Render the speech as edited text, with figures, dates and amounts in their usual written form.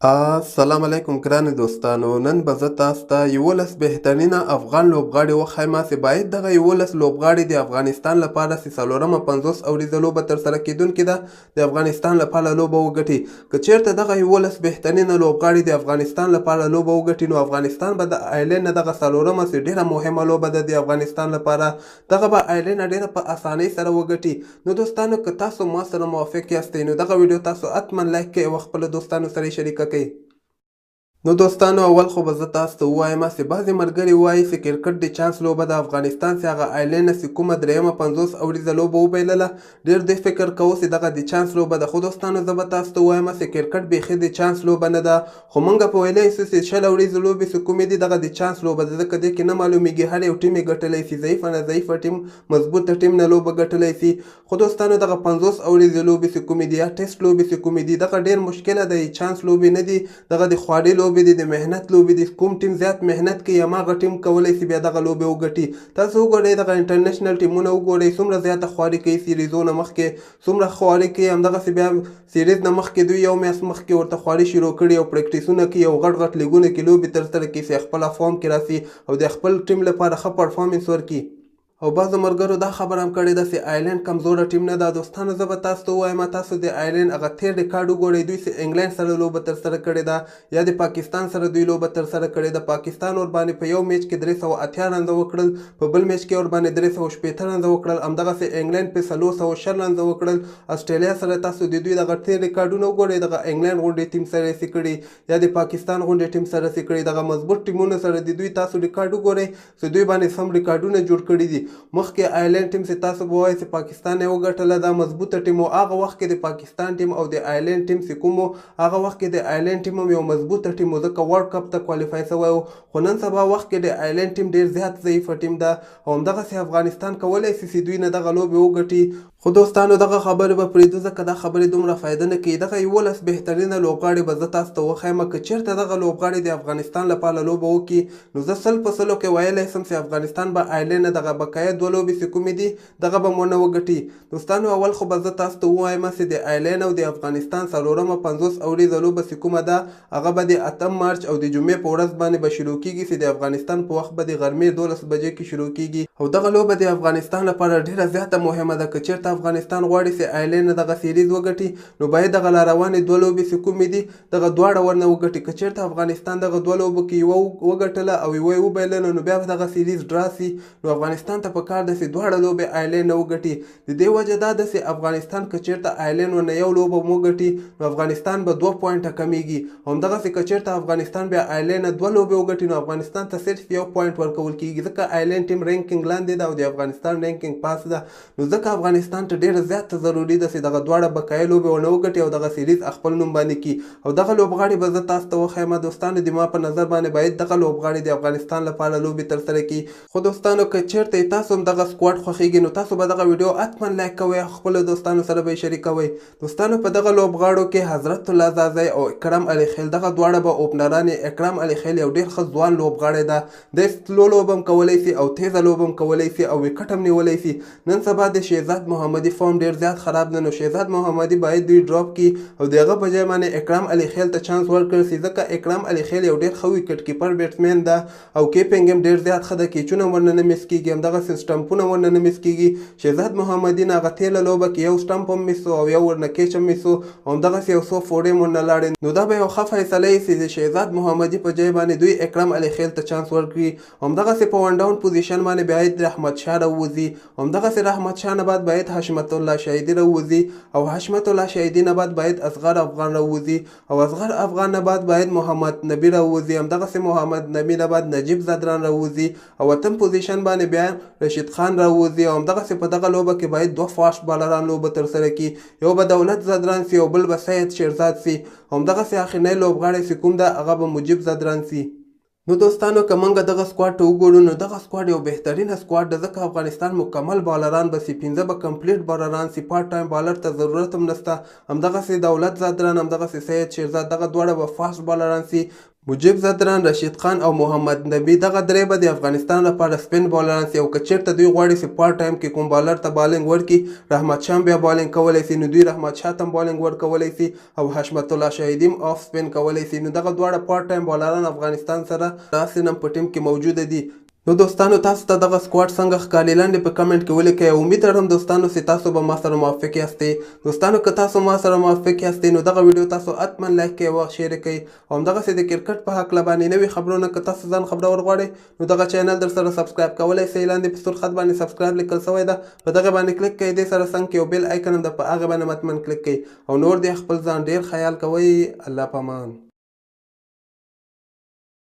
السلام علیکم ګرانو دوستانو. نن به زه تاسو ته 11 بهترینه افغان لوبغاړي وښیم چې باید دغه 11 لوبغاړي د افغانستان لپاره چې څلورمه 50 اوریزه لوبه ترسره کیدونکې ده د افغانستان لپاره لوبه وګټي. که چیرته دغه 11 بهترینه لوبغاړي د افغانستان لپاره لوبه وګټي نو افغانستان به د آیلینډ نه دغه څلورمه چې ډیره مهمه لوبه ده د افغانستان لپاره، دغه به آیلینډ ډیره په اسانۍ سره وګټي. نو دوستانو که تاسو ما سره موافق یاستئ نو دغه ویډیو تاسو حتما لایک کړئ او خپلو دوستانو سره یې شریکه کړئ. نو دوستانو اول خو به زه تاسو ته ووایم چې بعضې ملګري وایي چې کرکټ د چانس لوبه د افغانستان چې هغه آیلینډ نه چې کومه درېیمه 50 اوریزه لوبه وبایلله ډېر دوی فکر کوو چې دغه د چانس لوبه ده. خو دوستانو زه به تاسو ته ووایم چې کرکټ بیخي د چانس لوبه نه ده، خو موږ په ویلی شو چې 20 اوریزې لوبې چې کومې دي دغه د چانس لوبه ده، ځکه دې کې نه معلومیږي هر یو ټیم یې ګټلی شي، ضعیفه نه ضعیفه ټیم مضبوطه ټیم نه لوبه ګټلی شي. خو دوستانو دغه 50 اوریزې لوبې چې کومې دي یا ټیسټ لوبې چې کومې دي دغه ډېر مشکله ده، چانس لوبې نه دي، دغه د خواري لوبې دي، د محنت لوبې دي. کوم ټیم زیات محنت کوي هماغه ټیم کولی شي بیا دغه لوبې وګټي. تاسو وګورئ دغه انټرنیشنل ټیمونه وګورئ څومره زیاته خواري کوي، سیریزو نه مخکې څومره خواري کوي، همدغسې بیا سیریز نه مخکې دوی یو میاشت مخکې ورته خواري شروع کړي او پریکټیسونه کوي او غټ غټ لیګونه کې لوبې ترسره کوي چې خپله فارم کې راسي او د خپل ټیم لپاره ښه پرفارمنس ورکړي. او بعضو ملګرو دا خبره هم کړې ده چې آیلینډ کمزوره ټیم نه ده. دوستانو زه به تاسو ته ووایم تاسو د آیلینډ هغه تېر ریکارډ وګورئ، دوی چې انګلینډ سره لوبه ترسره کړې ده یا د پاکستان سره دوی لوبه ترسره کړې ده. پاکستان ورباندې په یو میچ کې 380 رنزه وکړل، په بل میچ کې ورباندې 360 رنزه وکړل، همدغسې انګلینډ په 460 رنزه وکړل. استرالیا سره تاسو د دوی دغه تېر ریکارډونه وګورئ، دغه انګلینډ غوندې ټیم سره یې کړي یا د پاکستان غوندې ټیم سره یې کړي، دغه مضبوط ټیمونو سره د دوی تاسو ریکارډ وګورئ چې دوی باندې سم ریکارډونه جوړ کړي دي. مخکې آیلینډ ټیم چې تاسو به وایئ چې پاکستان یې وګټله دا مضبوطه ټیم و، هغه وخت کې د پاکستان ټیم او د آیلینډ ټیم چې کوم و هغه وخت کې د آیلینډ ټیم هم یو مضبوطه ټیم و، ځکه ورلډ کپ ته کوالیفای شوی و. خو نن سبا وخت کې د آیلینډ ټیم ډېر زیات ضعیفه ټیم ده او همدغسې افغانستان کولی شي چې دوی نه دغه لوبې وګټي. خو دوستانو دغه خبرې به پرېږدو ځکه دا خبرې دومره فایده نه کوي. دغه 11 بهترینه لوبغاړي به زه تاسو ته وښیم. که چېرته دغه لوبغاړي د افغانستان لپاره لوبه وکړي نو زه 100% کې ویلی شم چې افغانستان به آیلینډ نه دغه بقایه 2 لوبې چې کومې دي دغه به مو نه وګټي. دوستانو اول خو به زه تاسو ته ووایم چې د آیلینډ او د افغانستان څلورمه 50 اوریزه لوبه چې کومه ده هغه به د 8 مارچ او د جمعې په ورځ باندې به شروع کېږي چې د افغانستان په وخت به د غرمې 12 بجې کې شروع کېږي او دغه لوبه د افغانستان لپاره ډېره زیاته مهمه ده. که چېرته افغانستان غواړي چې آیلینډ نه دغه سیریز وګټي نو باید دغه راروانې 2 لوبې چې کومې دي دغه دواړه ورنه وګټي. که چېرته افغانستان دغه 2 لوبو کې یوه وګټله او یوه یې وبایلله نو بیا به دغه سیریز ډرا سي، نو افغانستان ته پکار ده چې دواړه لوبې آیلینډ نه وګټي. د دې وجه دا ده چې افغانستان که چېرته آیلینډ ورنه یو لوبه وګټي نو افغانستان به 2 پوینټه کمیږي، همدغسې که چېرته افغانستان بیا آیلینډ نه 2 لوبې وګټي نو افغانستان ته صرف 1 پوینټ ورکول کېږي، ځکه آیلینډ ټیم رینکینګ لاندې ده او د افغانستان رینکینګ پاس ده. نو ځکه افغانستان ته ډېره زیاته ضروري ده چې دغه دواړه بقایه لوبې ونه وګټي او دغه سیریز خپل نوم باندې کړي. او دغه لوبغاړي به زه تاسو ته وښیم. دوستانو د ما په نظر باندې باید دغه لوبغاړي د افغانستان لپاره لوبې ترسره کړي. خو دوستانو که چېرته تاسو هم دغه سکواډ خوښېږي نو تاسو به دغه ویډیو حتما لایک کوئ او خپلو دوستانو سره به یې شریکوئ. دوستانو په دغه لوبغاړو کې حضرت الله زازی او اکرم علي خیل دغه دواړه به اوپنران. اکرم علي خیل یو ډېر ښه ځوان لوبغاړی ده، دی سلو لوبه هم کولی شي او تیزه لوبه هم کولی شي او وکټ هم نیولی شي. نن سبا د شهزاد محمدي فارم ډېر زیات خراب ده، نو شهزاد محمدي باید دوی ډراپ کړي او د هغه په ځای باندې اکرم علي خیل ته چانس ورکړل شي، ځکه اکرم علي خیل یو ډېر ښه وکټ کیپر بیټسمین ده او کیپینګ هم ډېر زیات ښه ده، کیچونه ورنه نه مس کېږي، همدغسې سټمپونه ورنه نه مس کېږي. شهزاد محمدي نه هغه تېله لوبه کې یو سټمپ هم مس او یو ورنه کیچ هم مس او همدغسې یو څو فوډې هم ورنه لاړې، نو دا به یو ښه فیصله وي چې د شهزاد محمدي په ځای باندې دوی اکرم علي خیل ته چانس ورکړي. همدغسې په ون ډاون پوزیشن باندې باید رحمت شاه راووځي، همدغسې رحمت شاه نه بعد باید حشمت الله شهیدي راووځي او حشمت الله شهیدي نه بعد باید اصغر افغان راووځي او اصغر افغان نه بعد باید محمد نبي راووځي، همدغسې محمد نبي نه بعد نجیب زدران راووځي او اتم پوزیشن باندې بیا رشید خان راووځي او همدغسې په دغه لوبه کې باید 2 فاسټ بالران لوبه ترسره کړي، یو به دولت زدران سي او بل به سید شیرزاد سي، همدغسې اخرنی لوبغاړی چې کوم ده هغه به مجیب زدران سي. نو دوستانو که موږ دغه سکواډ ته وګورو نو دغه سکواډ یو بهترینه سکواډ ده، ځکه افغانستان مکمل بالران به سي، 15 به کمپلیټ بالران سي، پارټ ټایم بالر ته ضرورت هم نشته، همدغسې دولت زدران همدغسې سید شیرزاد دغه دواړه به فاسټ بالران سي. مجیب زدران، رشید خان او محمد نبی دغه درې به د افغانستان لپاره سپین بالران سي او که چیرته دوی غواړي چې پارت ټایم کې کوم بالر ته بالینګ ورکړي، رحمت شاه بیا بالینګ کولی سي نو دوی رحمت شاه ته بالینګ ورکولی سي او حشمت الله شاهدي آف سپین کولی سي. نو دغه دواړه پارت ټایم بالران افغانستان سره داسې نن په ټیم کې موجوده دي. نو دوستانو تاسو ته دغه سکواډ څنګه ښکاري لاندې په کمنټ کې ولیکئ. امید لرم دوستانو چې تاسو به ما سره موافق یاستئ. دوستانو که تاسو ما سره موافق یاستئ نو دغه ویډیو تاسو حتما لایک کړئ او شیر کړئ او همدغسې د کرکټ په هکله باندې نوي خبرونه که تاسو ځان خبرور غواړئ نو دغه چینل در سره سبسکرایب کولی سئ. لاندې په سور خط باندې سبسکرایب لیکل سوی ده، په دغه باندې کلیک کړئ. دې سره څنګ کې یو بیل آیکن هم ده، په هغې باندې مطمئن کلیک کړئ او نور دې خپل ځان ډېر خیال کوئ. الله پامان.